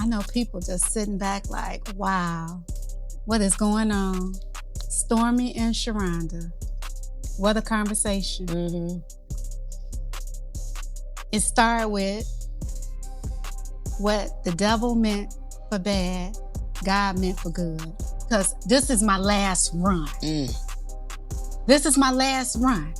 know people just sitting back like, wow, what is going on? Stormy and Sharonda. What a conversation. Mm-hmm. It started with what the devil meant for bad, God meant for good. Because this is my last run. This is my last run.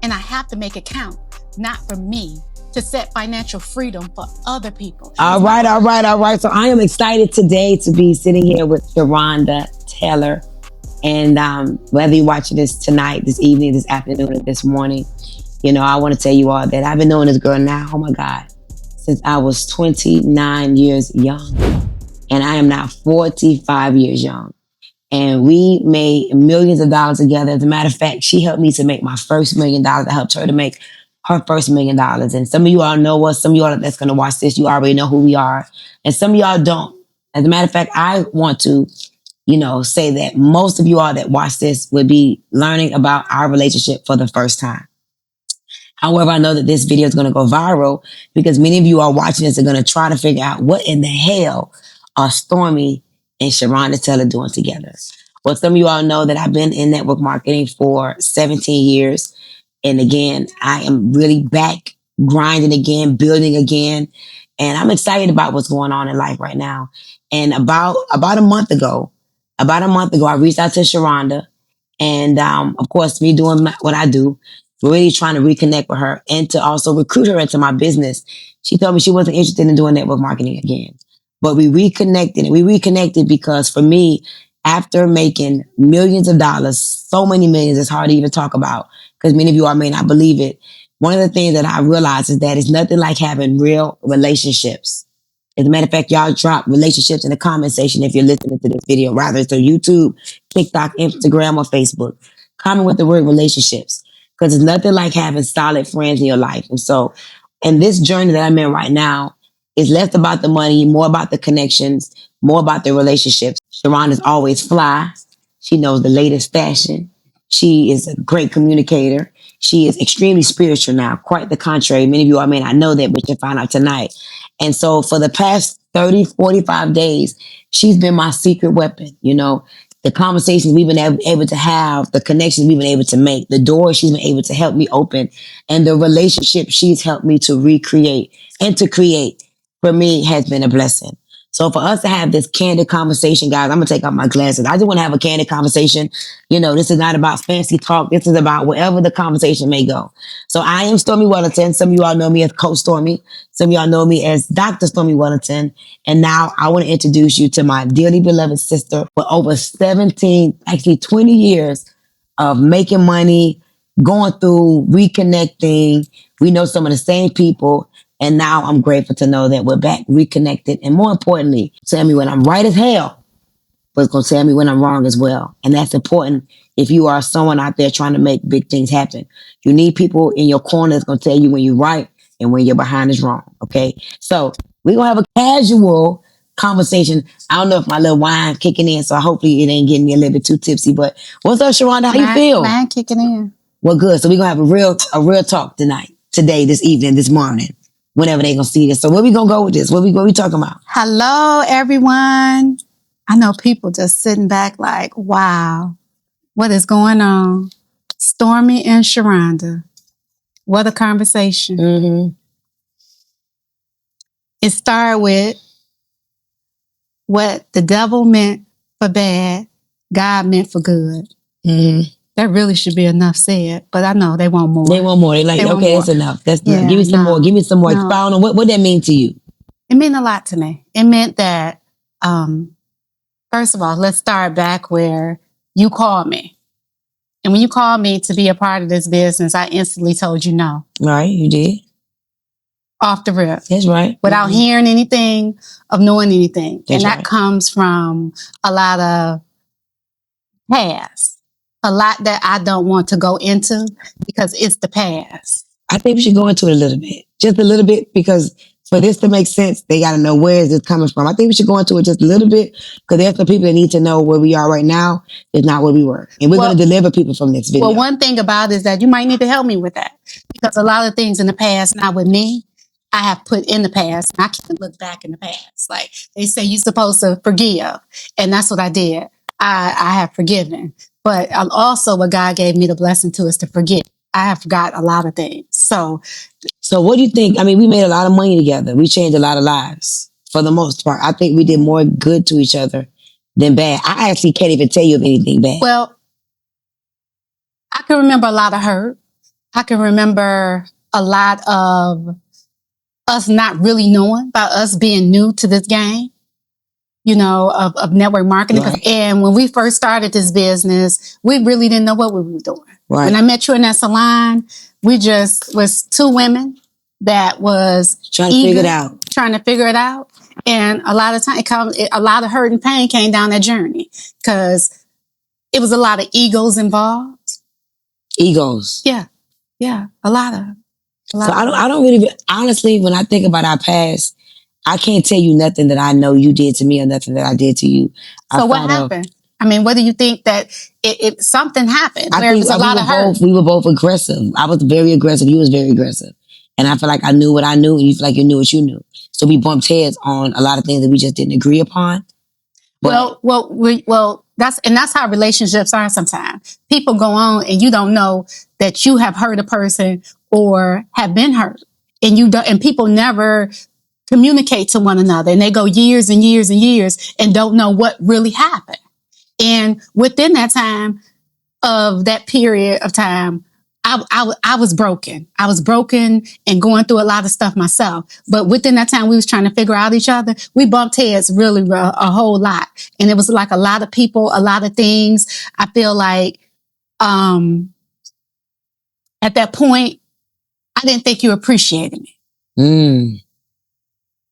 And I have to make it count, not for me, to set financial freedom for other people. All right. So I am excited today to be sitting here with Sharonda Taylor. And whether you're watching this tonight, this evening, this afternoon, or this morning, you know, I want to tell you all that I've been knowing this girl now, oh my God, since I was 29 years young. And I am now 45 years young. And we made millions of dollars together. As a matter of fact, she helped me to make my first $1 million. I helped her to make her first $1 million. And some of you all know us. Some of you all that's going to watch this, you already know who we are. And some of y'all don't. As a matter of fact, I want to, say that most of you all that watch this would be learning about our relationship for the first time. However, I know that this video is going to go viral because many of you are watching this are going to try to figure out what in the hell are Stormy and Sharonda Taylor doing together. Well, some of you all know that I've been in network marketing for 17 years. And again, I am really back grinding again, building again. And I'm excited about what's going on in life right now. And about a month ago, I reached out to Sharonda. And of course, me doing what I do, really trying to reconnect with her and to also recruit her into my business. She told me she wasn't interested in doing network marketing again. But we reconnected, and we reconnected because for me, after making millions of dollars, so many millions, it's hard to even talk about because many of you all may not believe it. One of the things that I realized is that it's nothing like having real relationships. As a matter of fact, y'all drop relationships in the comment section if you're listening to this video, rather it's on YouTube, TikTok, Instagram, or Facebook. Comment with the word relationships because it's nothing like having solid friends in your life. And so in this journey that I'm in right now, it's less about the money, more about the connections, more about the relationships. Sharonda's always fly. She knows the latest fashion. She is a great communicator. She is extremely spiritual now, quite the contrary. Many of you all may not know that, but you'll find out tonight. And so for the past 30, 45 days, she's been my secret weapon. The conversations we've been able to have, the connections we've been able to make, the doors she's been able to help me open, and the relationship she's helped me to recreate and to create for me has been a blessing. So for us to have this candid conversation, guys, I'm going to take off my glasses. I just want to have a candid conversation. This is not about fancy talk. This is about wherever the conversation may go. So I am Stormy Wellington. Some of you all know me as Coach Stormy. Some of y'all know me as Dr. Stormy Wellington. And now I want to introduce you to my dearly beloved sister for over 17, actually 20 years of making money, going through, reconnecting. We know some of the same people. And now I'm grateful to know that we're back reconnected. And more importantly, tell me when I'm right as hell, but it's going to tell me when I'm wrong as well. And that's important if you are someone out there trying to make big things happen. You need people in your corner that's going to tell you when you're right and when you're behind is wrong. Okay. So we're going to have a casual conversation. I don't know if my little wine kicking in, so hopefully it ain't getting me a little bit too tipsy. But what's up, Sharonda? How you feel? Mine kicking in. Well, good. So we're going to have a real talk today, this evening, this morning. Whenever they gonna see this. So where we gonna go with this? What we talking about? Hello, everyone. I know people just sitting back like, wow, what is going on? Stormy and Sharonda. What a conversation. Mm-hmm. It started with what the devil meant for bad, God meant for good. Mm-hmm. That really should be enough said, but I know they want more. They want more. They like, okay, that's enough. Give me some more. Give me some more. Expound on what that mean to you. It meant a lot to me. It meant that, first of all, let's start back where you called me. And when you called me to be a part of this business, I instantly told you no. Right, you did. Off the rip. That's right. Without hearing anything, of knowing anything. That's and that comes from a lot of past. A lot that I don't want to go into because it's the past. I think we should go into it a little bit. Just a little bit, because for this to make sense, they got to know where is this coming from. I think we should go into it just a little bit because there's some people that need to know where we are right now is not where we were. And we're going to deliver people from this video. Well, one thing about it is that you might need to help me with that because a lot of things in the past, not with me, I have put in the past. I can't look back in the past. Like they say, you're supposed to forgive. And that's what I did. I have forgiven. But also what God gave me the blessing to is to forget. I have forgot a lot of things. So what do you think? I mean, we made a lot of money together. We changed a lot of lives for the most part. I think we did more good to each other than bad. I actually can't even tell you of anything bad. Well, I can remember a lot of hurt. I can remember a lot of us not really knowing, about us being new to this game, of network marketing. Right. And when we first started this business, we really didn't know what we were doing. Right. When I met you in that salon, we just was two women that was trying to figure it out. And a lot of time, a lot of hurt and pain came down that journey because it was a lot of egos involved. Egos. Yeah. A lot of. So I don't really, honestly, when I think about our past, I can't tell you nothing that I know you did to me or nothing that I did to you. So what happened? I mean, what do you think that it something happened? I think we were both aggressive. I was very aggressive. You was very aggressive. And I feel like I knew what I knew and you feel like you knew what you knew. So we bumped heads on a lot of things that we just didn't agree upon. But that's how relationships are sometimes. People go on and you don't know that you have hurt a person or have been hurt. And people never communicate to one another, and they go years and years and years and don't know what really happened. And within that time of that period of time, I was broken. I was broken and going through a lot of stuff myself. But within that time, we was trying to figure out each other. We bumped heads really a whole lot. And it was like a lot of people, a lot of things. I feel like at that point, I didn't think you appreciated me.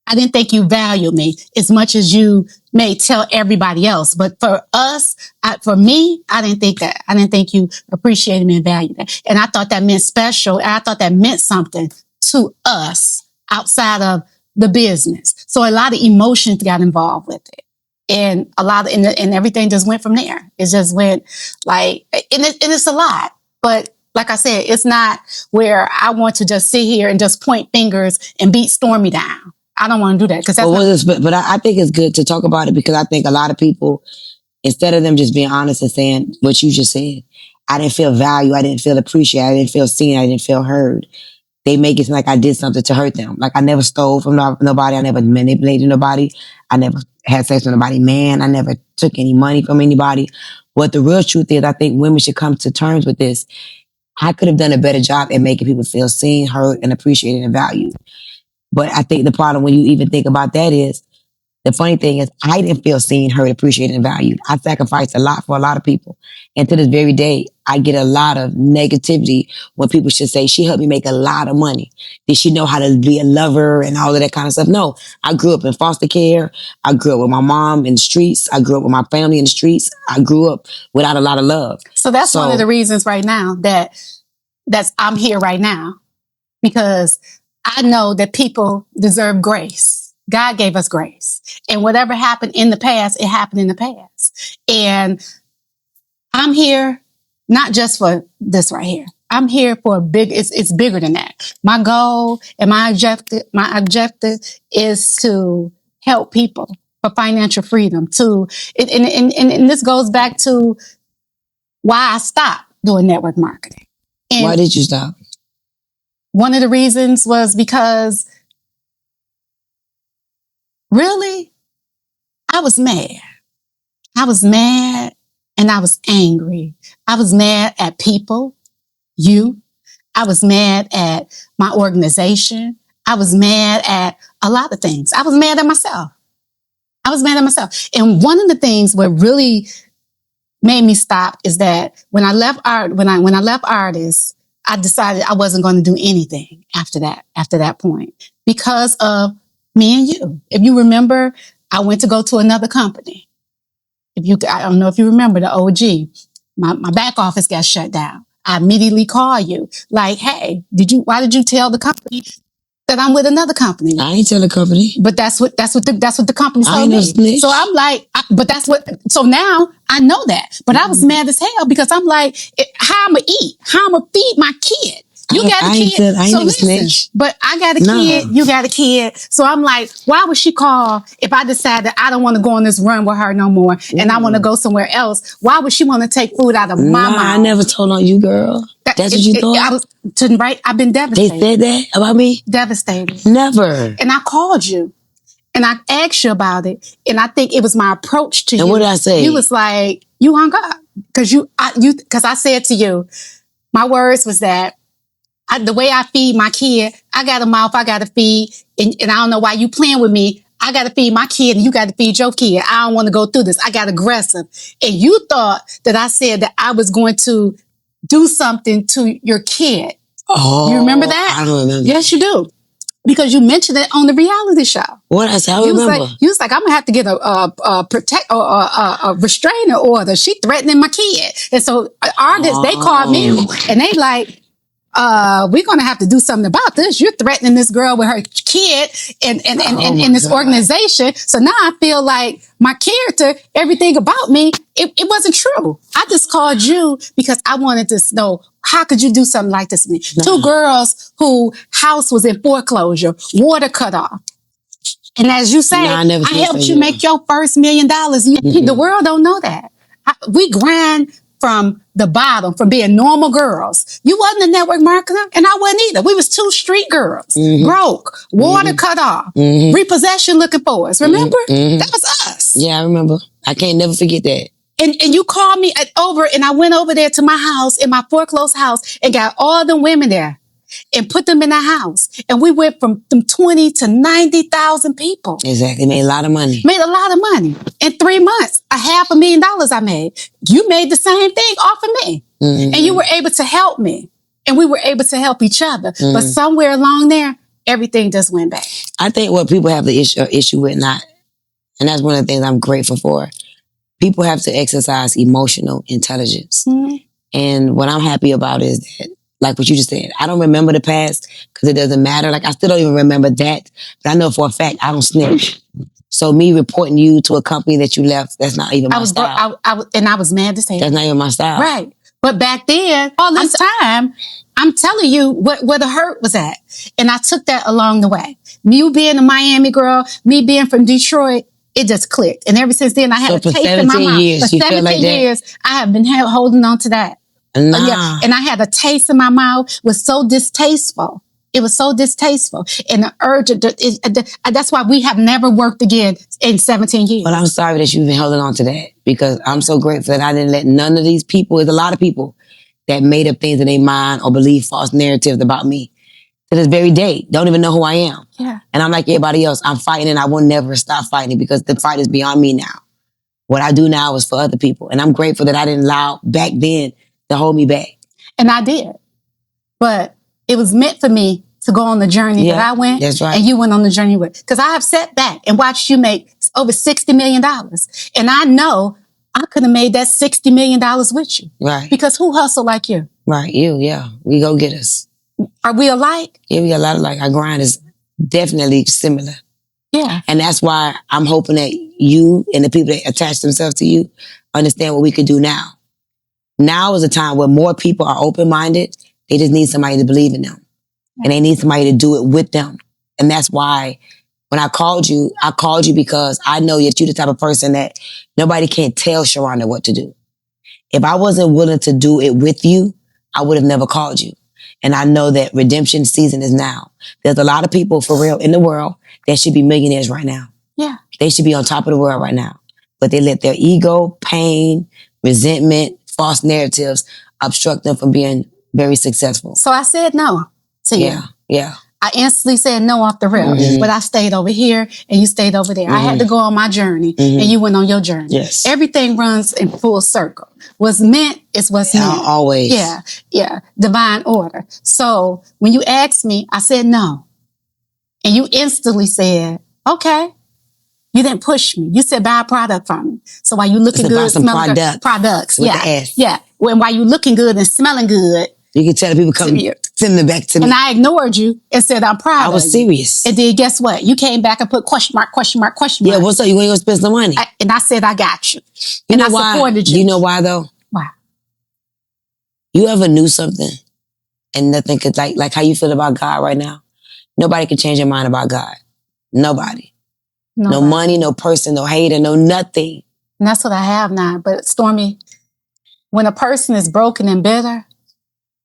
I didn't think you valued me as much as you may tell everybody else. But for us, for me, I didn't think that. I didn't think you appreciated me and valued that. And I thought that meant special. And I thought that meant something to us outside of the business. So a lot of emotions got involved with it. And and everything just went from there. It just went and it's a lot. But like I said, it's not where I want to just sit here and just point fingers and beat Stormy down. I don't want to do that because but I think it's good to talk about it because I think a lot of people, instead of them just being honest and saying what you just said, I didn't feel valued, I didn't feel appreciated, I didn't feel seen, I didn't feel heard. They make it seem like I did something to hurt them. Like I never stole from nobody, I never manipulated nobody, I never had sex with nobody, man, I never took any money from anybody. What the real truth is, I think women should come to terms with this. I could have done a better job at making people feel seen, heard, and appreciated and valued. But I think the problem when you even think about that is, the funny thing is, I didn't feel seen, heard, appreciated, and valued. I sacrificed a lot for a lot of people. And to this very day, I get a lot of negativity when people should say, she helped me make a lot of money. Did she know how to be a lover and all of that kind of stuff? No, I grew up in foster care. I grew up with my mom in the streets. I grew up with my family in the streets. I grew up without a lot of love. So that's one of the reasons right now that's I'm here right now, because I know that people deserve grace. God gave us grace. And whatever happened in the past, it happened in the past. And I'm here not just for this right here. I'm here for it's bigger than that. My goal and my objective is to help people for financial freedom. And this goes back to why I stopped doing network marketing. And why did you stop? One of the reasons was because really, I was mad. I was mad and I was angry. I was mad at people, you. I was mad at my organization. I was mad at a lot of things. I was mad at myself. And one of the things what really made me stop is that when I left artists, I decided I wasn't going to do anything after that point because of me and you. If you remember, I went to go to another company. I don't know if you remember the OG. My back office got shut down. I immediately called you like, hey, why did you tell the company that I'm with another company? I ain't tell the company. But that's what the company told me. No snitch. So I'm like, so now I know that. But I was mad as hell because I'm like, how I'm going to eat? How I'm going to feed my kid? You got a kid. I ain't So never listen, snitch. but I got a kid. You got a kid. So I'm like, why would she call if I decide that I don't want to go on this run with her no more and I want to go somewhere else? Why would she want to take food out of my mouth? I never told on you, girl. That's what you thought? I've been devastated. They said that about me? Devastated. Never. And I called you. And I asked you about it. And I think it was my approach to you. And what did I say? You was like, you hung up. Because I said to you, my words was that the way I feed my kid, I got a mouth I got to feed. And I don't know why you playing with me. I got to feed my kid and you got to feed your kid. I don't want to go through this. I got aggressive. And you thought that I said that I was going to do something to your kid. Oh. You remember that? I don't remember. Yes, you do. Because you mentioned it on the reality show. What I said, I remember. You was like, I'm gonna have to get a restraining order. She threatening my kid, and so artists they called me and they like, we're gonna have to do something about this. You're threatening this girl with her kid and in this organization. So now I feel like my character, everything about me, it wasn't true. I just called you because I wanted to know, how could you do something like this to me? No. 2 girls who house was in foreclosure, water cut off. And as you say, I helped you make your first $1 million. The world don't know that. We grind from the bottom, from being normal girls. You wasn't a network marketer, and I wasn't either. We was 2 street girls, broke, water cut off, repossession looking for us. Remember? That was us. Yeah, I remember. I can't never forget that. And you called me over, and I went over there to my house, in my foreclosed house, and got all the women there and put them in the house. And we went from 20 to 90,000 people. Exactly. Made a lot of money. Made a lot of money. In 3 months, $500,000 I made. You made the same thing off of me. And you were able to help me. And we were able to help each other. But somewhere along there, everything just went back. I think what people have the issue with and that's one of the things I'm grateful for. People have to exercise emotional intelligence. And what I'm happy about is that, like what you just said, I don't remember the past because it doesn't matter. Like I still don't even remember that, but I know for a fact I don't snitch. So me reporting you to a company that you left, that's not even my style. I was mad to say that's not even my style. Right. But back then, all this time, I'm telling you where the hurt was at. And I took that along the way. You being a Miami girl, me being from Detroit, it just clicked. And ever since then, I had a taste in my mouth. Years, for 17 years, I have been holding on to that. Yeah. And I had a taste in my mouth. It was so distasteful. It was so distasteful. And the urge, that's why we have never worked again in 17 years. Well, I'm sorry that you've been holding on to that because I'm so grateful that I didn't let none of these people, there's a lot of people that made up things in their mind or believe false narratives about me. To this very day, don't even know who I am. Yeah. And I'm like everybody else. I'm fighting and I will never stop fighting because the fight is beyond me now. What I do now is for other people. And I'm grateful that I didn't allow back then to hold me back. And I did. But it was meant for me to go on the journey that I went. That's right. And you went on the journey with. Because I have sat back and watched you make over $60 million. And I know I could have made that $60 million with you. Right. Because who hustle like you? Right. You, yeah. We go get us. Are we alike? Yeah, we got a lot of like. Our grind is definitely similar. Yeah. And that's why I'm hoping that you and the people that attach themselves to you understand what we could do now. Now is a time where more people are open-minded. They just need somebody to believe in them. And they need somebody to do it with them. And that's why when I called you because I know that you're the type of person that nobody can tell Sharonda what to do. If I wasn't willing to do it with you, I would have never called you. And I know that redemption season is now. There's a lot of people for real in the world that should be millionaires right now. Yeah. They should be on top of the world right now. But they let their ego, pain, resentment, false narratives obstruct them from being very successful. So I said no to you. Yeah. I instantly said no off the rip. But I stayed over here and you stayed over there. I had to go on my journey and you went on your journey. Yes. Everything runs in full circle. What's meant is what's meant. Always. Yeah. Divine order. So when you asked me, I said no. And you instantly said, okay. You didn't push me. You said buy a product from me. So while you looking good, smelling good, products. With the S. Yeah. When while you looking good and smelling good, you can tell the people come send them back to me. And I ignored you and said, I'm proud of you. I was serious. And then guess what? You came back and put question mark. Yeah, what's up? You ain't gonna spend some money. And I said, I got you. You know why? Supported you. You know why though? Why? You ever knew something and nothing could like how you feel about God right now. Nobody can change your mind about God. Nobody. No money, no person, no hater, no nothing. And that's what I have now. But Stormy, when a person is broken and bitter,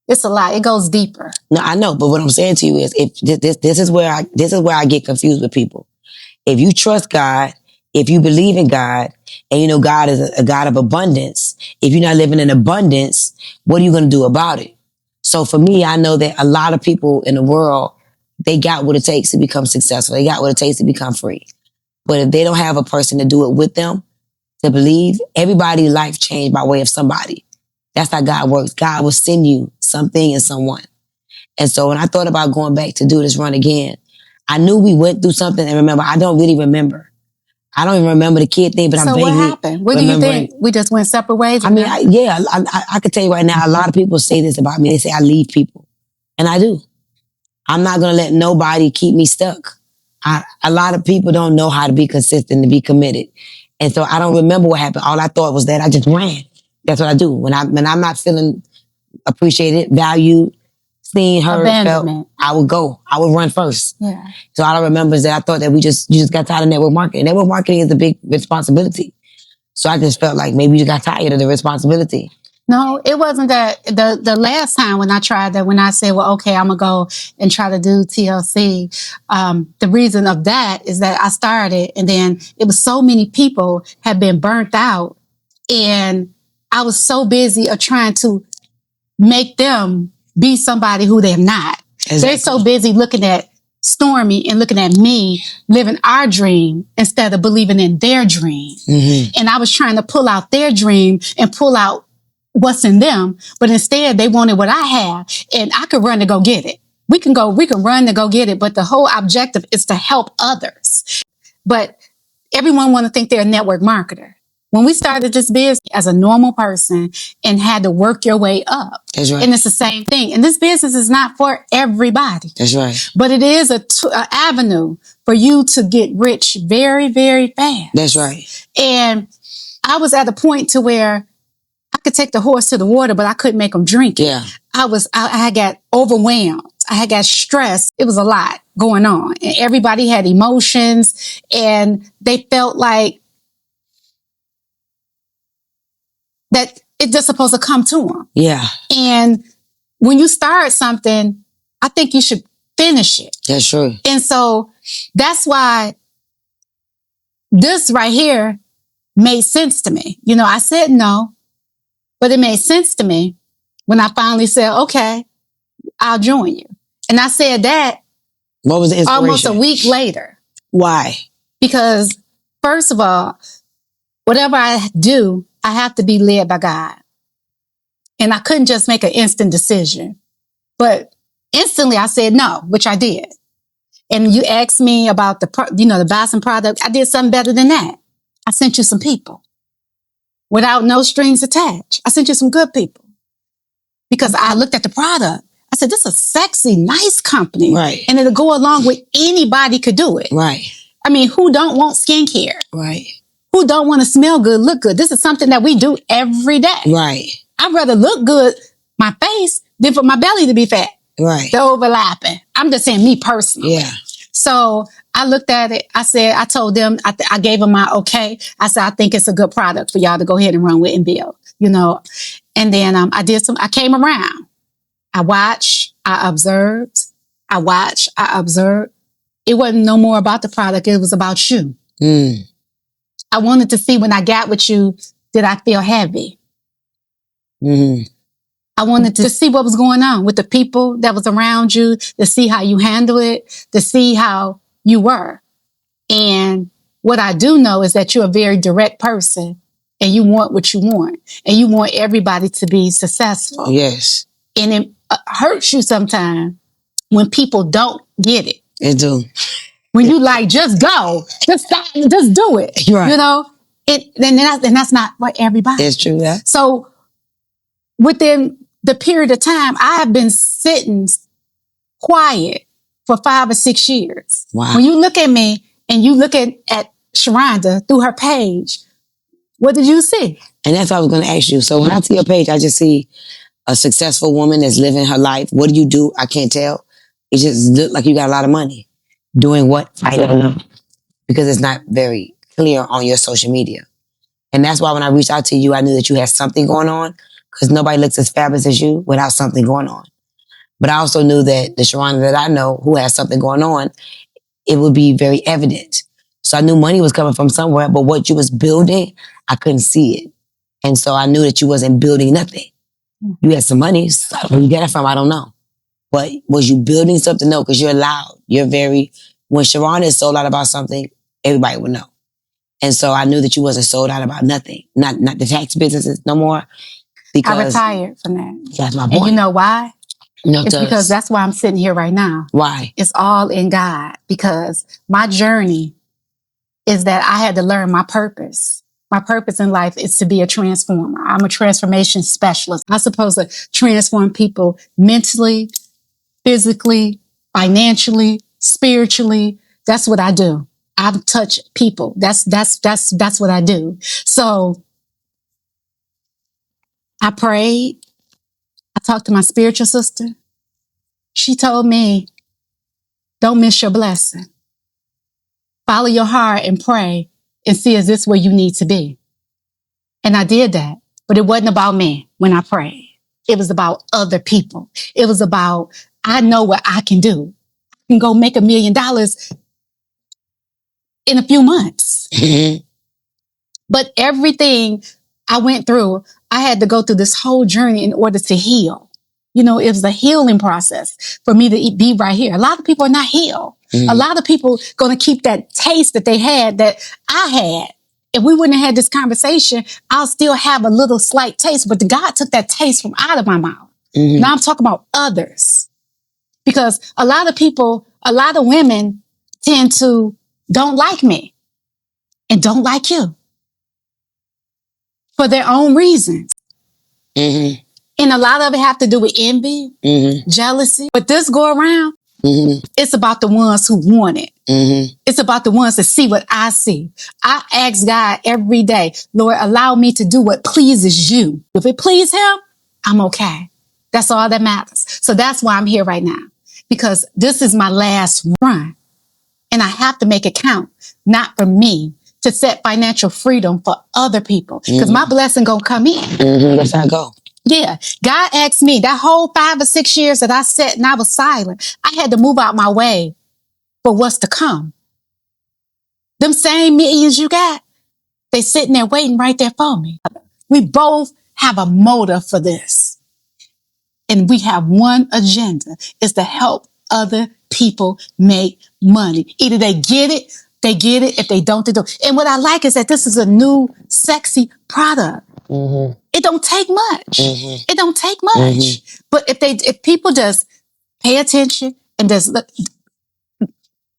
it's a lot. It goes deeper. No, I know. But what I'm saying to you is, if this is where I get confused with people. If you trust God, if you believe in God, and you know God is a God of abundance, if you're not living in abundance, what are you going to do about it? So for me, I know that a lot of people in the world, they got what it takes to become successful. They got what it takes to become free. But if they don't have a person to do it with them, to believe, everybody's life changed by way of somebody. That's how God works. God will send you something and someone. And so when I thought about going back to do this run again, I knew we went through something, and remember, I don't really remember. I don't even remember the kid thing, but I'm vaguely. So what happened? What do you think? We just went separate ways? I mean, I could tell you right now, a lot of people say this about me. They say I leave people. And I do. I'm not going to let nobody keep me stuck. A lot of people don't know how to be consistent, to be committed. And so I don't remember what happened. All I thought was that I just ran. That's what I do. When I'm not feeling appreciated, valued, seen, heard, felt, I would go. I would run first. Yeah. So all I remember is that I thought that you just got tired of network marketing. Network marketing is a big responsibility. So I just felt like maybe you got tired of the responsibility. No, it wasn't that. The last time when I tried that, when I said, well, okay, I'm going to go and try to do TLC, the reason of that is that I started, and then it was so many people had been burnt out, and I was so busy of trying to make them be somebody who they're not. Exactly. They're so busy looking at Stormy and looking at me living our dream instead of believing in their dream. Mm-hmm. And I was trying to pull out their dream and pull out what's in them, but instead they wanted what I have, and I could run to go get it. We can run to go get it, but the whole objective is to help others. But everyone want to think they're a network marketer. When we started this business as a normal person and had to work your way up. That's right. And it's the same thing. And this business is not for everybody. That's right. But it is a avenue for you to get rich very, very fast. That's right. And I was at a point to where I could take the horse to the water, but I couldn't make them drink it. Yeah. I got overwhelmed. I had got stressed. It was a lot going on. And everybody had emotions, and they felt like that it's just supposed to come to them. Yeah. And when you start something, I think you should finish it. That's true. And so that's why this right here made sense to me. You know, I said no, but it made sense to me when I finally said, okay, I'll join you. And I said that. What was the inspiration? Almost a week later. Why? Because first of all, whatever I do, I have to be led by God. And I couldn't just make an instant decision. But instantly I said no, which I did. And you asked me about the Boston product. I did something better than that. I sent you some people without no strings attached. I sent you some good people because I looked at the product. I said, this is a sexy, nice company. Right. And it'll go along with anybody could do it. Right. I mean, who don't want skincare? Right. Who don't want to smell good, look good? This is something that we do every day. Right. I'd rather look good, my face, than for my belly to be fat. Right. They're overlapping. I'm just saying me personally. Yeah. So I looked at it. I told them, I gave them my okay. I said, I think it's a good product for y'all to go ahead and run with and build, And then I came around. I watched, I observed. It wasn't no more about the product. It was about you. Mm. I wanted to see when I got with you, did I feel heavy? Mm-hmm. I wanted to see what was going on with the people that was around you, to see how you handle it, to see how you were. And what I do know is that you're a very direct person, and you want what you want, and you want everybody to be successful. Yes. And it hurts you sometimes when people don't get it. It do. When you like, just go, just stop, just do it. Right. And that's not for everybody. It's true, yeah. So within the period of time, I have been sitting quiet for 5 or 6 years. Wow. When you look at me and you look at Sharonda through her page, what did you see? And that's what I was going to ask you. So when I see your page, I just see a successful woman that's living her life. What do you do? I can't tell. It just look like you got a lot of money. Doing what? I don't know. Because it's not very clear on your social media. And that's why when I reached out to you, I knew that you had something going on, because nobody looks as fabulous as you without something going on. But I also knew that the Sharonda that I know who has something going on, it would be very evident. So I knew money was coming from somewhere, but what you was building, I couldn't see it. And so I knew that you wasn't building nothing. You had some money. So where you get it from, I don't know. But was you building something? No, because you're loud. You're very, when Sharonda is sold out about something, everybody would know. And so I knew that you wasn't sold out about nothing. Not the tax businesses no more. Because I retired from that. That's my point. And you know why? No, it's because that's why I'm sitting here right now. Why? It's all in God. Because my journey is that I had to learn my purpose. My purpose in life is to be a transformer. I'm a transformation specialist. I'm supposed to transform people mentally, physically, financially, spiritually. That's what I do. I touch people. That's what I do. So I prayed. I talked to my spiritual sister. She told me, don't miss your blessing. Follow your heart and pray and see, is this where you need to be? And I did that, but it wasn't about me when I prayed. It was about other people. It was about, I know what I can do. I can go make $1 million in a few months. But everything I went through, I had to go through this whole journey in order to heal. You know, it was a healing process for me to be right here. A lot of people are not healed. A lot of people going to keep that taste that they had, that I had. If we wouldn't have had this conversation, I'll still have a little slight taste, but God took that taste from out of my mouth. Now I'm talking about others. Because a lot of people, a lot of women tend to don't like me and don't like you for their own reasons. And a lot of it have to do with envy, jealousy. But this go around, it's about the ones who want it. It's about the ones that see what I see. I ask God every day, Lord, allow me to do what pleases you. If it pleases him, I'm okay. That's all that matters. So that's why I'm here right now. Because this is my last run. And I have to make it count, not for me, to set financial freedom for other people. Because my blessing gonna come in. That's how I go. Yeah. God asked me that whole 5 or 6 years that I sat and I was silent. I had to move out my way for what's to come. Them same millions you got, they sitting there waiting right there for me. We both have a motive for this. And we have one agenda, is to help other people make money. Either they get it. If they don't, they don't. And what I like is that this is a new, sexy product. It don't take much. It don't take much. But if people just pay attention and just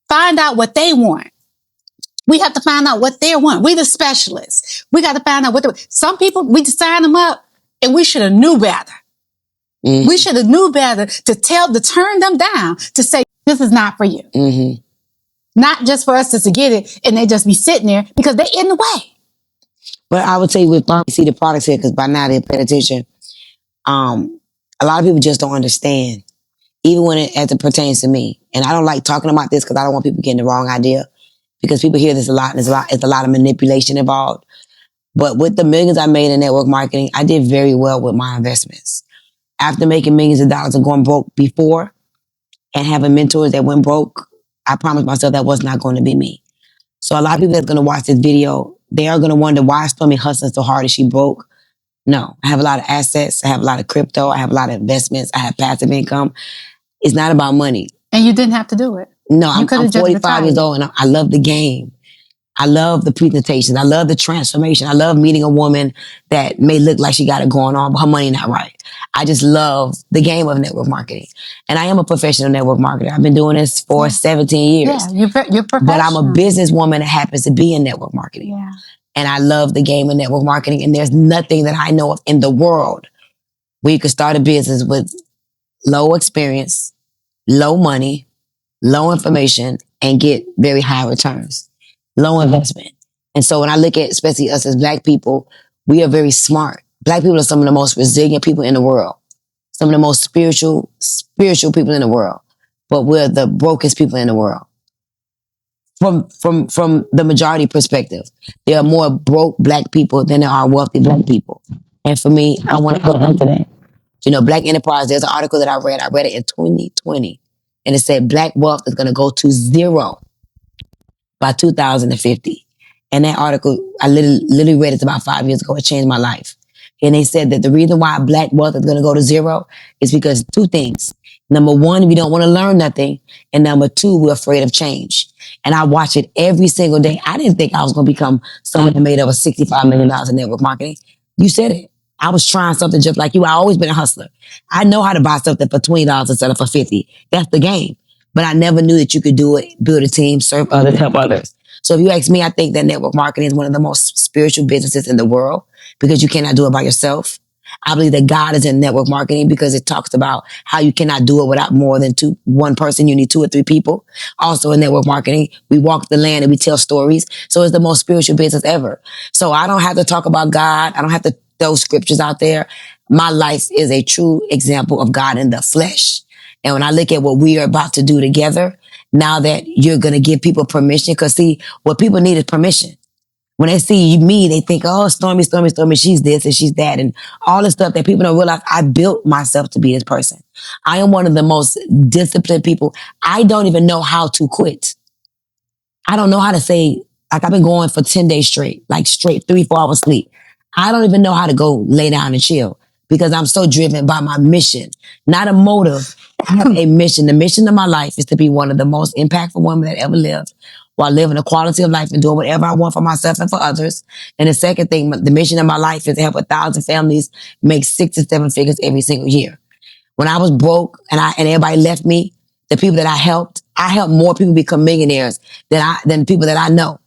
find out what they want. We have to find out what they want. We the specialists. We got to find out some people, we sign them up and we should have knew better. We should have knew better to turn them down, to say, this is not for you. Not just for us to get it and they just be sitting there because they're in the way. But I would say with see the products here, because by now they're paying attention. A lot of people just don't understand, even when as it pertains to me. And I don't like talking about this because I don't want people getting the wrong idea, because people hear this a lot and it's a lot of manipulation involved. But with the millions I made in network marketing, I did very well with my investments. After making millions of dollars and going broke before and having mentors that went broke, I promised myself that was not going to be me. So a lot of people that's going to watch this video, they are going to wonder why is Stormy hustling so hard and she broke. No, I have a lot of assets. I have a lot of crypto. I have a lot of investments. I have passive income. It's not about money. And you didn't have to do it. No, I'm 45 years old and I love the game. I love the presentations. I love the transformation. I love meeting a woman that may look like she got it going on, but her money not right. I just love the game of network marketing. And I am a professional network marketer. I've been doing this for 17 years. Yeah, you're professional. But I'm a businesswoman that happens to be in network marketing. Yeah. And I love the game of network marketing. And there's nothing that I know of in the world where you could start a business with low experience, low money, low information, and get very high returns, low investment. And so when I look at, especially us as Black people, we are very smart. Black people are some of the most resilient people in the world. some of the most spiritual people in the world, but we're the brokest people in the world. From the majority perspective, there are more broke black people than there are wealthy black people. And for me, I want to go into that. You know, Black Enterprise, there's an article that I read it in 2020, and it said black wealth is going to go to zero by 2050. And that article, I literally read it about 5 years ago. It changed my life. And they said that the reason why black wealth is going to go to zero is because two things. Number one, we don't want to learn nothing. And number two, we're afraid of change. And I watch it every single day. I didn't think I was going to become someone that made over $65 million in network marketing. You said it. I was trying something just like you. I always been a hustler. I know how to buy something for $20 and sell it for $50. That's the game. But I never knew that you could do it, build a team, serve others, help others. So if you ask me, I think that network marketing is one of the most spiritual businesses in the world because you cannot do it by yourself. I believe that God is in network marketing because it talks about how you cannot do it without more than one person. You need 2 or 3 people. Also in network marketing, we walk the land and we tell stories. So it's the most spiritual business ever. So I don't have to talk about God. I don't have to throw scriptures out there. My life is a true example of God in the flesh. And when I look at what we are about to do together, now that you're going to give people permission, because see, what people need is permission. When they see me, they think, oh, Stormy, she's this and she's that. And all the stuff that people don't realize, I built myself to be this person. I am one of the most disciplined people. I don't even know how to quit. I don't know how to say, like I've been going for 10 days straight, like straight 3-4 hours sleep. I don't even know how to go lay down and chill because I'm so driven by my mission, not a motive. I have a mission. The mission of my life is to be one of the most impactful women that ever lived while living a quality of life and doing whatever I want for myself and for others. And the second thing, the mission of my life is to help 1,000 families make 6 to 7 figures every single year. When I was broke and everybody left me, the people that I helped more people become millionaires than people that I know.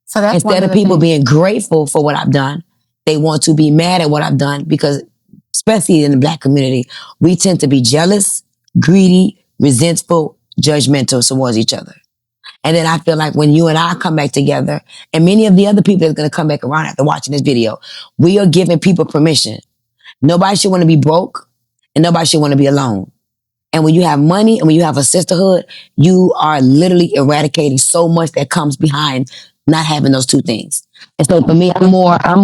So that's instead of people being grateful for what I've done, they want to be mad at what I've done because, especially in the black community, we tend to be jealous, greedy, resentful, judgmental towards each other. And then I feel like when you and I come back together, and many of the other people that's going to come back around after watching this video, we are giving people permission. Nobody should want to be broke, and nobody should want to be alone. And when you have money and when you have a sisterhood, you are literally eradicating so much that comes behind not having those 2 things. And so for me, I'm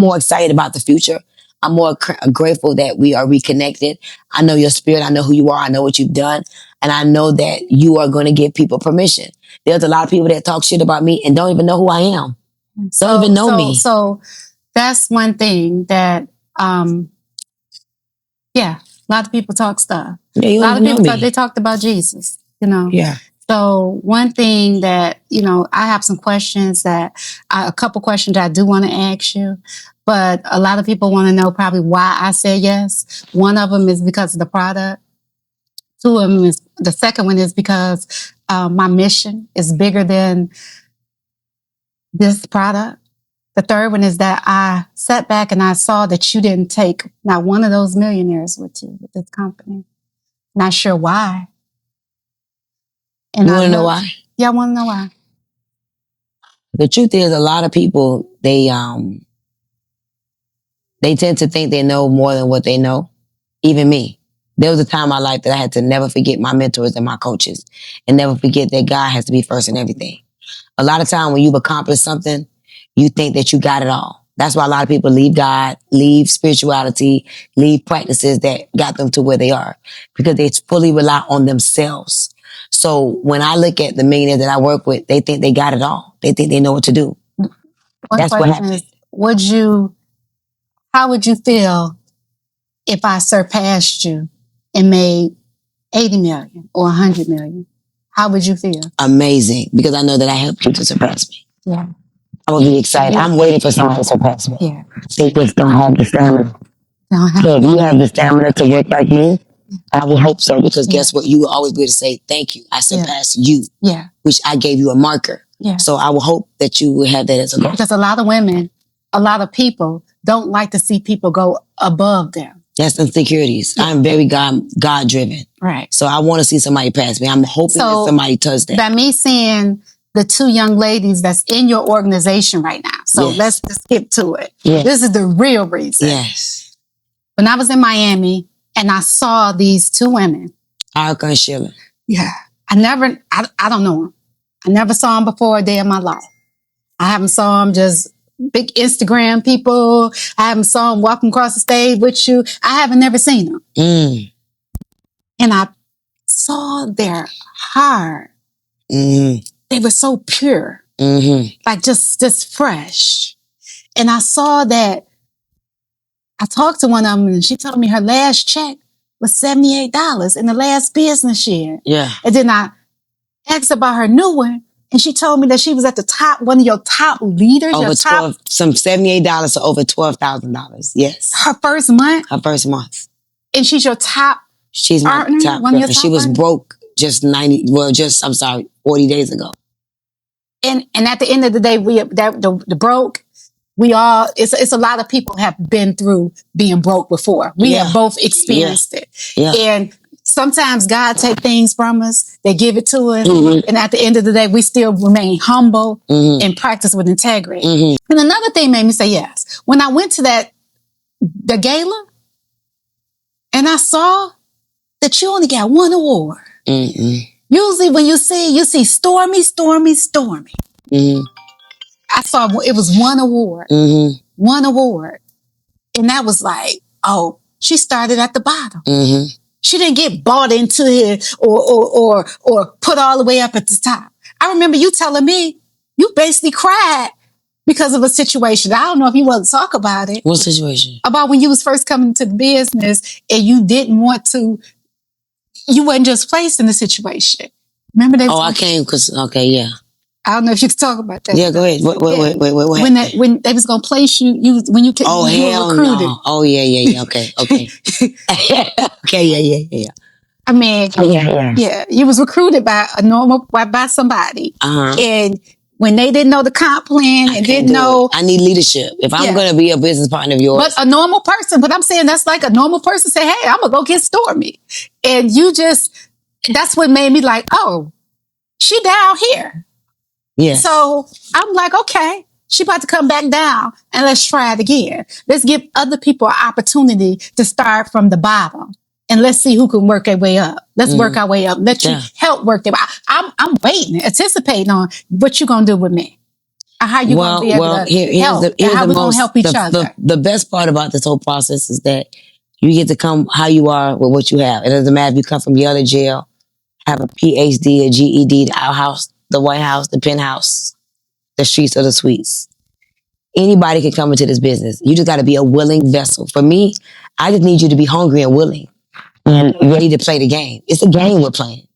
more excited about the future. I'm more grateful that we are reconnected. I know your spirit. I know who you are. I know what you've done. And I know that you are going to give people permission. There's a lot of people that talk shit about me and don't even know who I am. Don't even know me. So that's one thing that, yeah, a lot of people talk stuff. Yeah, a lot of people they talked about Jesus, you know. Yeah. So one thing that, you know, I have some questions a couple questions that I do want to ask you, but a lot of people want to know probably why I said yes. One of them is because of the product. 2 of them is, the second one is because my mission is bigger than this product. The third one is that I sat back and I saw that you didn't take not one of those millionaires with you, with this company. Not sure why. And you want to know why? Yeah, I want to know why. The truth is, a lot of people, they tend to think they know more than what they know. Even me. There was a time in my life that I had to never forget my mentors and my coaches and never forget that God has to be first in everything. A lot of time when you've accomplished something, you think that you got it all. That's why a lot of people leave God, leave spirituality, leave practices that got them to where they are because they fully rely on themselves. So when I look at the millionaires that I work with, they think they got it all. They think they know what to do. That's what happens. How would you feel if I surpassed you and made 80 million or 100 million? How would you feel? Amazing, because I know that I helped you to surpass me. Yeah. I'm going to be excited. Yeah. I'm waiting for someone to surpass me. Yeah. They just don't have the stamina. So if you have the stamina to work like me, I will hope so, because guess what? You will always be able to say, thank you. I surpassed you. Yeah. Which I gave you a marker. Yeah. So I will hope that you will have that as a goal. Because a lot of women, a lot of people don't like to see people go above them. That's insecurities. Yeah. I'm very God-driven. Right. So I want to see somebody pass me. I'm hoping that somebody does that. By me seeing the 2 young ladies that's in your organization right now. So let's just skip to it. Yes. This is the real reason. Yes. When I was in Miami and I saw these two women. Erica and Sheila. Yeah. I don't know them. I never saw them before a day in my life. I haven't saw them just big Instagram people. I haven't saw them walking across the stage with you. I haven't never seen them. And I saw their heart. They were so pure. Like just fresh. And I saw that. I talked to one of them and she told me her last check was $78 in the last business year. Yeah. And then I asked about her new one and she told me that she was at the top, one of your top leaders. Over some $78 to over $12,000. Yes. Her first month? Her first month. And she's your top She's my earner? top One of your girl. top She was earners? broke just 40 days ago. And at the end of the day, the broke, it's a lot of people have been through being broke before. We have both experienced it. Yeah. And sometimes God take things from us. They give it to us. And at the end of the day, we still remain humble and practice with integrity. And another thing made me say yes. When I went to the gala and I saw that you only got one award. Usually when you see Stormy. I saw it was one award. One award. And that was like, oh, she started at the bottom. She didn't get bought into it or put all the way up at the top. I remember you telling me you basically cried because of a situation. I don't know if you want to talk about it. What situation? About when you was first coming to the business and you didn't want to, you wasn't just placed in the situation. Remember that? Oh, I came because, yeah. I don't know if you could talk about that. Yeah, go ahead. Wait. When they was gonna place you when you oh, you hell were recruited. No. Oh, yeah. Okay. Okay, yeah. I mean, yeah, you was recruited by somebody, and when they didn't know the comp plan and didn't know, I need leadership. If I'm going to be a business partner of yours, but a normal person. But I'm saying that's like a normal person say, "Hey, I'm gonna go get Stormy," and that's what made me like, oh, she down here. Yeah. So I'm like, okay, she about to come back down and let's try it again. Let's give other people an opportunity to start from the bottom and let's see who can work their way up. Let's work our way up. Let you help work their way. I'm waiting, anticipating on what you're going to do with me. How you going to be able to help and how we're going to help each other. The best part about this whole process is that you get to come how you are with what you have. It doesn't matter if you come from Yale or jail, have a PhD, a GED, the outhouse, the White House, the penthouse, the streets or the suites. Anybody can come into this business. You just got to be a willing vessel. For me, I just need you to be hungry and willing and ready to play the game. It's a game we're playing.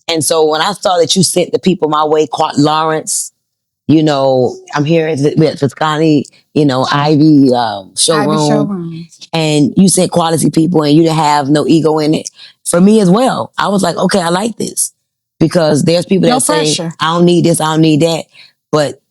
And so when I saw that you sent the people my way, Quart Lawrence, I'm here with Visconti, Ivy showroom. And you sent quality people and you didn't have no ego in it. For me as well, I was like, okay, I like this. Because there's people that say, I don't need this, I don't need that. But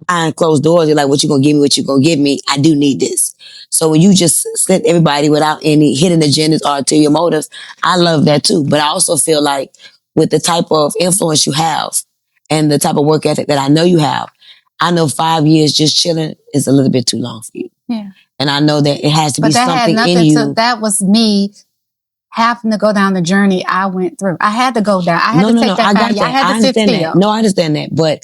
behind closed doors, you're like, what you gonna give me, what you gonna give me? I do need this. So when you just sent everybody without any hidden agendas or ulterior motives, I love that too. But I also feel like with the type of influence you have and the type of work ethic that I know you have, I know 5 years just chilling is a little bit too long for you. Yeah. And I know that it has to be something in you. That was me having to go down the journey I went through. I had to go down. I had to take that path. I had to sit still. No, I understand that. But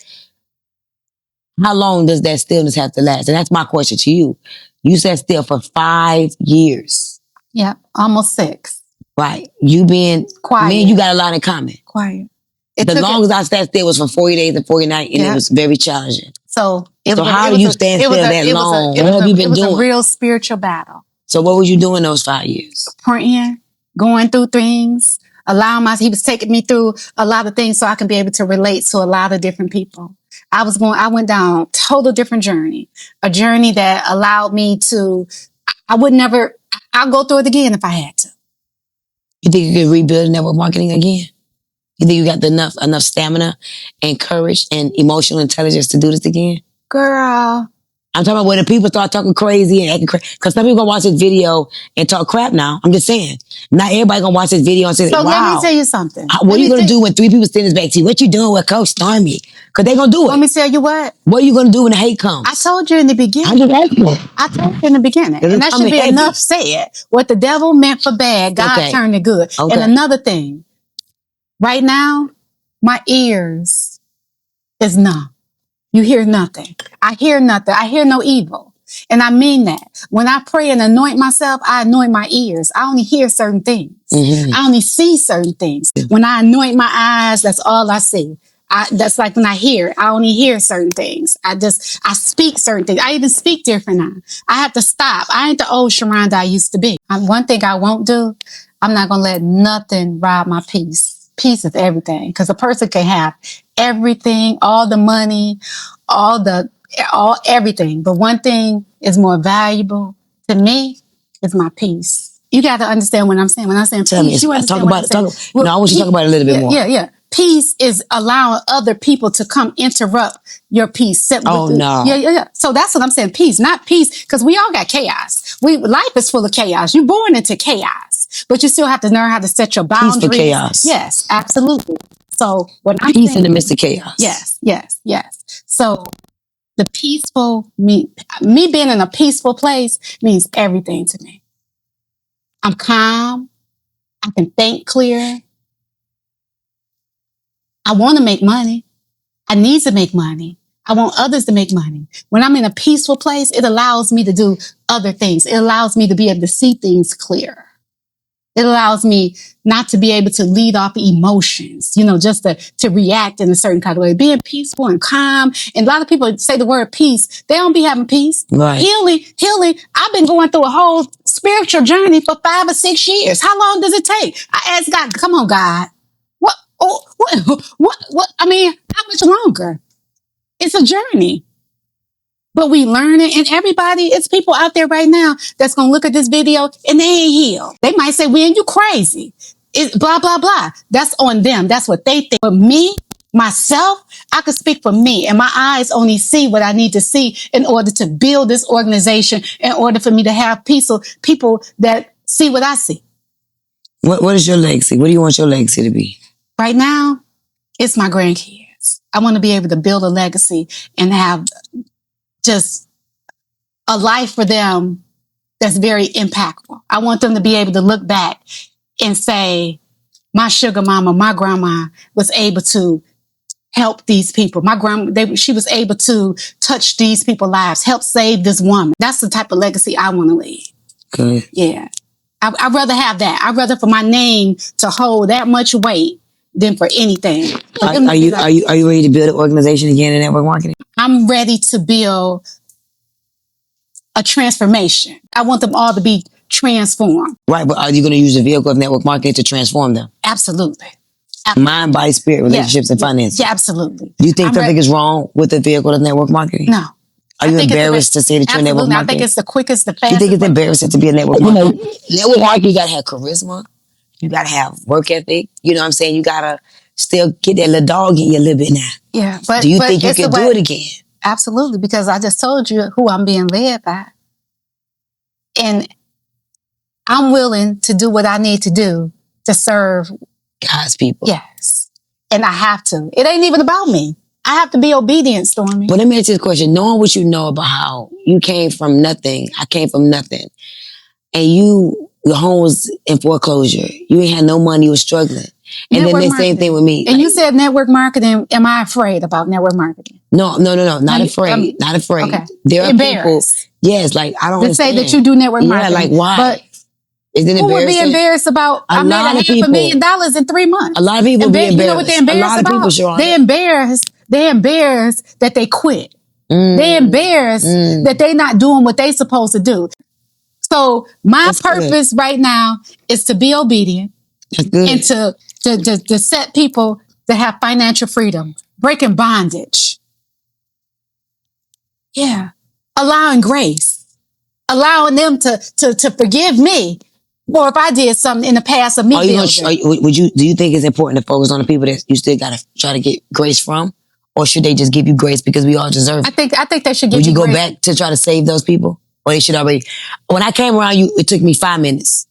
how long does that stillness have to last? And that's my question to you. You sat still for 5 years. Yeah, almost 6. Right. You being quiet. Me and you got a lot in common. Quiet. The longest I sat still was from 40 days to 40 nights, and it was very challenging. So how do you stand still that long? What have you been doing? It was a real spiritual battle. So what was you doing those 5 years? Praying, going through things, he was taking me through a lot of things so I can be able to relate to a lot of different people. I went down a total different journey, a journey that allowed me to, I'll go through it again if I had to. You think you could rebuild network marketing again? You think you got enough stamina and courage and emotional intelligence to do this again? Girl. I'm talking about when the people start talking crazy and acting crazy. Because some people gonna watch this video and talk crap now. I'm just saying. Not everybody gonna watch this video and say, wow. So let me tell you something. What are you gonna do when 3 people stand this back to you? What you doing with Coach Stormy? Because they gonna do it. Let me tell you what. What are you gonna do when the hate comes? I told you in the beginning. I just asked you. I told you in the beginning. And that should be enough said. What the devil meant for bad, God turned it good. Okay. And another thing, right now, my ears is numb. You hear nothing. I hear nothing. I hear no evil. And I mean that. When I pray and anoint myself, I anoint my ears. I only hear certain things. Mm-hmm. I only see certain things. When I anoint my eyes, that's all I see. That's like when I hear, I only hear certain things. I speak certain things. I even speak different now. I have to stop. I ain't the old Sharonda I used to be. One thing I won't do, I'm not going to let nothing rob my peace. Peace is everything. Because a person can have everything, all the money, everything. But one thing is more valuable to me is my peace. You got to understand what I'm saying. When I'm saying peace, you understand what I'm saying. No, I want you to talk about it a little bit more. Yeah. Peace is allowing other people to come interrupt your peace. No. Yeah. So that's what I'm saying. Peace, not peace, because we all got chaos. Life is full of chaos. You're born into chaos, but you still have to learn how to set your boundaries. Peace for chaos. Yes, absolutely. So what I'm peace saying, in the midst of chaos. Yes. So the peaceful, me being in a peaceful place means everything to me. I'm calm. I can think clear. I want to make money. I need to make money. I want others to make money. When I'm in a peaceful place, it allows me to do other things. It allows me to be able to see things clearer. It allows me not to be able to lead off emotions, just to react in a certain kind of way. Being peaceful and calm. And a lot of people say the word peace. They don't be having peace. Right. Healing. I've been going through a whole spiritual journey for 5 or 6 years. How long does it take? I asked God, come on, God. What? I mean, how much longer? It's a journey. But we learn it, and it's people out there right now that's going to look at this video and they ain't healed. They might say, "When you crazy." It's blah, blah, blah. That's on them. That's what they think. But me, myself, I could speak for me, and my eyes only see what I need to see in order to build this organization, in order for me to have people that see what I see. What is your legacy? What do you want your legacy to be? Right now, it's my grandkids. I want to be able to build a legacy and have just a life for them that's very impactful. I want them to be able to look back and say, my sugar mama, my grandma was able to help these people. She was able to touch these people's lives, help save this woman. That's the type of legacy I want to leave. Good. Yeah. I'd rather have that. I'd rather for my name to hold that much weight than for anything. Are you ready to build an organization again in network marketing? I'm ready to build a transformation. I want them all to be transformed. Right, but are you going to use the vehicle of network marketing to transform them? Absolutely. Mind, body, spirit, relationships, and finances. Yeah, absolutely. Do you think something is wrong with the vehicle of network marketing? No. Are you embarrassed to say that you're a network marketing? I think it's the quickest, the fastest. You think it's embarrassing to be a network marketer? Network marketing, you got to have charisma. You got to have work ethic. You know what I'm saying? You got to still get that little dog in you a little bit now. Yeah. But do you think you can do it again? Absolutely. Because I just told you who I'm being led by. And I'm willing to do what I need to do to serve God's people. Yes. And I have to. It ain't even about me. I have to be obedient, Stormy. But let me ask you this question. Knowing what you know about how you came from nothing, I came from nothing, and your home was in foreclosure. You ain't had no money, you was struggling. And then the same thing with me. And you said network marketing. Am I afraid about network marketing? No. Not afraid. Not afraid. Okay. There are people. Yes, like I don't understand. Say that you do network marketing. Yeah, like why? But is it who would be embarrassed about? I made $500,000 in 3 months. A lot of people be embarrassed. You know what they're embarrassed about? They're embarrassed that they quit. They're embarrassed that they're not doing what they're supposed to do. So my purpose right now is to be obedient and to set people to have financial freedom, breaking bondage. Yeah. Allowing grace, allowing them to forgive me. Or if I did something in the past of me do you think it's important to focus on the people that you still got to try to get grace from? Or should they just give you grace because we all deserve it? I think they should give you grace. Would you go back to try to save those people? Or they should already... When I came around you, it took me 5 minutes.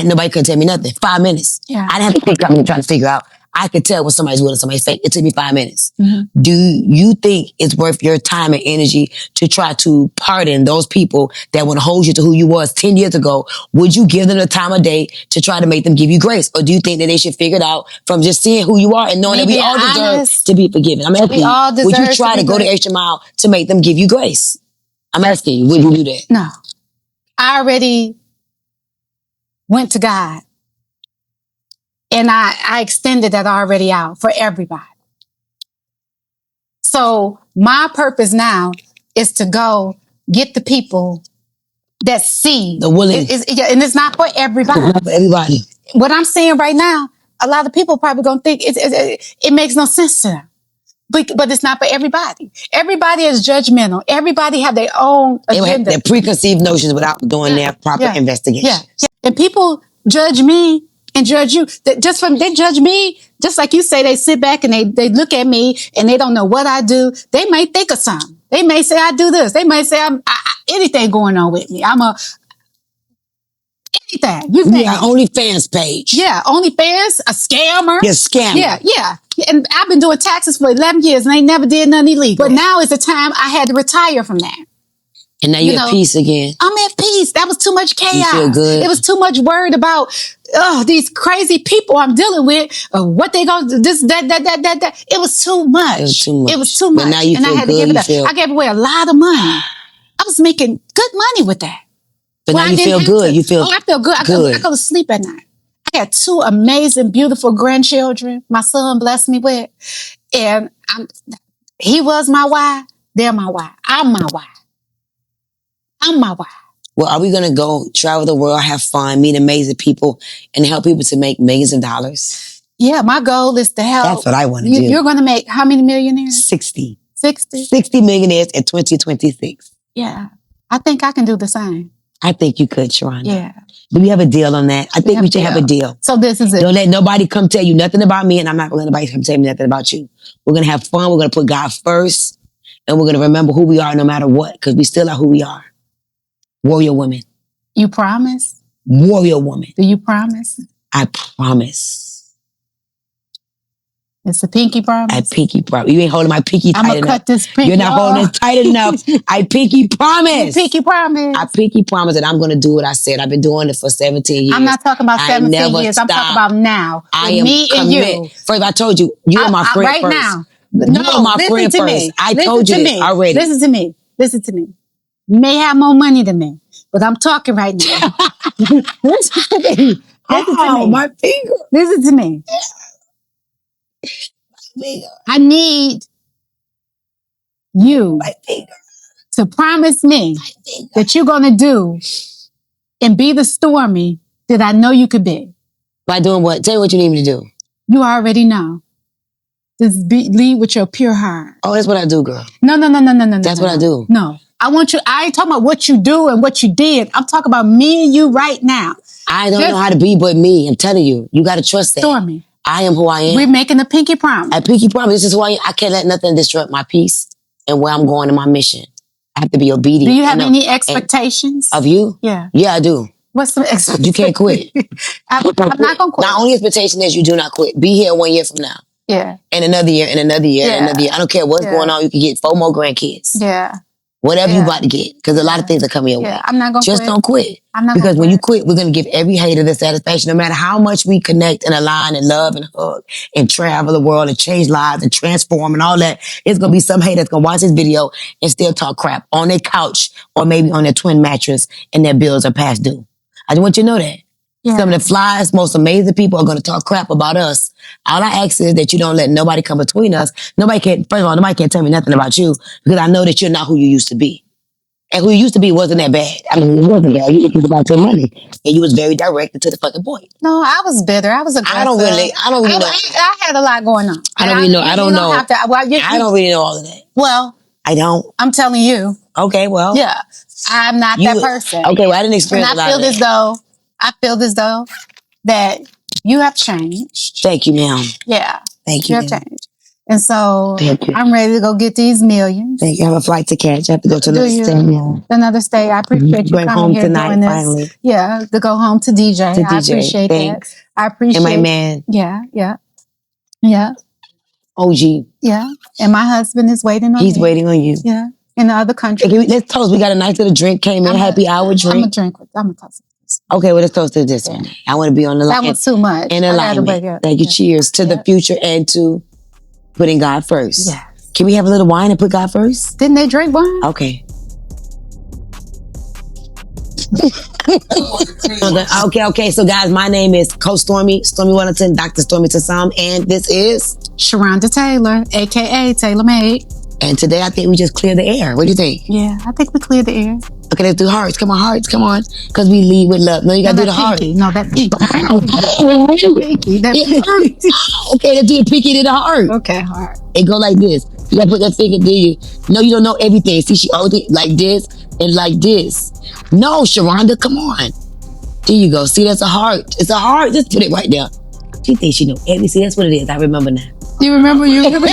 Nobody couldn't tell me nothing. 5 minutes. Yeah. I didn't have to think about me trying to figure out. I could tell when somebody's real and somebody's fake. It took me 5 minutes. Mm-hmm. Do you think it's worth your time and energy to try to pardon those people that want to hold you to who you was 10 years ago? Would you give them the time of day to try to make them give you grace? Or do you think that they should figure it out from just seeing who you are and knowing that we all deserve to be forgiven? I'm asking you, would you try to go the extra mile to make them give you grace? I'm asking you, would you do that? No. I already went to God. And I extended that already out for everybody. So my purpose now is to go get the people that see. The willing. And it's not for everybody. Not for everybody. What I'm saying right now, a lot of people probably going to think it makes no sense to them. But it's not for everybody. Everybody is judgmental. Everybody have their own agenda. Their preconceived notions without doing their proper investigation. Yeah. And people judge me and judge you. They judge me, just like you say, they sit back and they look at me and they don't know what I do. They might think of something. They may say I do this. They might say anything going on with me. Anything. Yeah, OnlyFans page. Yeah, OnlyFans, a scammer. You're a scammer. Yeah. And I've been doing taxes for 11 years and I never did nothing illegal. But now is the time I had to retire from that. And now you're at peace again. I'm at peace. That was too much chaos. You feel good. It was too much worried about these crazy people I'm dealing with. What they gonna do? This, that. It was too much. It was too much. But now you feel I had to give it up. I gave away a lot of money. I was making good money with that. But now you feel good. You feel I feel good. I go to sleep at night. I got 2 amazing, beautiful grandchildren. My son blessed me with. And he was my why. They're my why. I'm my why. I'm my why. Well, are we going to go travel the world, have fun, meet amazing people, and help people to make millions of dollars? Yeah, my goal is to help. That's what I want to do. You're going to make how many millionaires? 60. 60? 60 millionaires in 2026. Yeah. I think I can do the same. I think you could, Sharonda. Yeah. Do we have a deal on that? I think we should have a deal. So this is it. Don't let nobody come tell you nothing about me, and I'm not going to let nobody come tell me nothing about you. We're going to have fun. We're going to put God first, and we're going to remember who we are no matter what, because we still are who we are. Warrior woman. You promise? Warrior woman. Do you promise? I promise. It's a pinky promise? I pinky promise. You ain't holding my pinky tight enough. I'm going to cut this pinky You're not holding it tight enough. I pinky promise. You pinky promise. I pinky promise that I'm going to do what I said. I've been doing it for 17 years. I'm not talking about 17 years. I'm talking about now. I am me committed. And you. First, I told you, you're my friend right first. now. No, you're my friend first. Me. I told you this already. Listen to me. Listen to me. You may have more money than me, but I'm talking right now. Listen to me. Listen to me. My finger. Listen to me. I need you to promise me that you're going to do and be the Stormy that I know you could be. By doing what? Tell me what you need me to do. You already know. Just lead with your pure heart. Oh, that's what I do, girl. No. That's what I do. No. I ain't talking about what you do and what you did. I'm talking about me and you right now. I don't know how to be but me. I'm telling you. You got to trust that. Stormy. I am who I am. We're making a pinky promise. A pinky promise. This is who I am. I can't let nothing disrupt my peace and where I'm going in my mission. I have to be obedient. Do you have any expectations? Of you? Yeah. Yeah, I do. What's the expectation? You can't quit. I'm not going to quit. My only expectation is you do not quit. Be here 1 year from now. Yeah. And another year, and another year, and another year. I don't care what's going on. You can get 4 more grandkids. Yeah. Whatever you about to get. Because a lot of things are coming your way. I'm not going to quit. Just don't quit. I'm not Because when you quit, we're going to give every hater the satisfaction. No matter how much we connect and align and love and hug and travel the world and change lives and transform and all that, it's going to be some hater that's going to watch this video and still talk crap on their couch or maybe on their twin mattress and their bills are past due. I just want you to know that. Yeah. Some of the flyest, most amazing people are going to talk crap about us. All I ask is that you don't let nobody come between us. First of all, nobody can tell me nothing about you because I know that you're not who you used to be. And who you used to be wasn't that bad. I mean, it wasn't bad. You was about your money. And you was very direct to the fucking point. No, I was bitter. I was aggressive. I don't really know. I had a lot going on. I don't really know. I don't know. I don't really know all of that. Well. I don't. I'm telling you. Okay, well. Yeah. I'm not that person. Okay, well, I didn't experience a lot of that. I feel as though that you have changed. Thank you, ma'am. Yeah. Thank you. You have changed. And so I'm ready to go get these millions. Thank you. I have a flight to catch. I have to go to another state. Another state. I appreciate you coming home here tonight, doing this. Finally. Yeah, to go home to DJ. I appreciate Thanks. that. I appreciate and my man. Yeah. Yeah. OG. Yeah. And my husband is waiting on He's me. waiting on you. Yeah. In the other country. Okay, let's toast. We got a nice little drink came in. Happy hour drink. I'm a toast. Okay, well, let's toast to this one. I want to be on the line. That was too much. In alignment. Thank you. Cheers to the future and to putting God first. Yeah. Can we have a little wine and put God first? Didn't they drink wine? Okay. Okay. So, guys, my name is Coach Stormy Wellington, Dr. Stormy to some, and this is Sharonda Taylor, aka Taylor Made. And today, I think we just clear the air. What do you think? Yeah, I think we cleared the air. Okay, let's do hearts. Come on, hearts. Come on, because we lead with love. No, you gotta do the heart. No, that pinky. Okay, let's do the pinky to the heart. Okay, heart. It go like this. You gotta put that finger. Do you? No, you don't know everything. See, she always did like this and like this. No, Sharonda, come on. There you go. See, that's a heart. It's a heart. Just put it right there. She thinks she know everything. See, that's what it is. I remember now. You remember? You remember?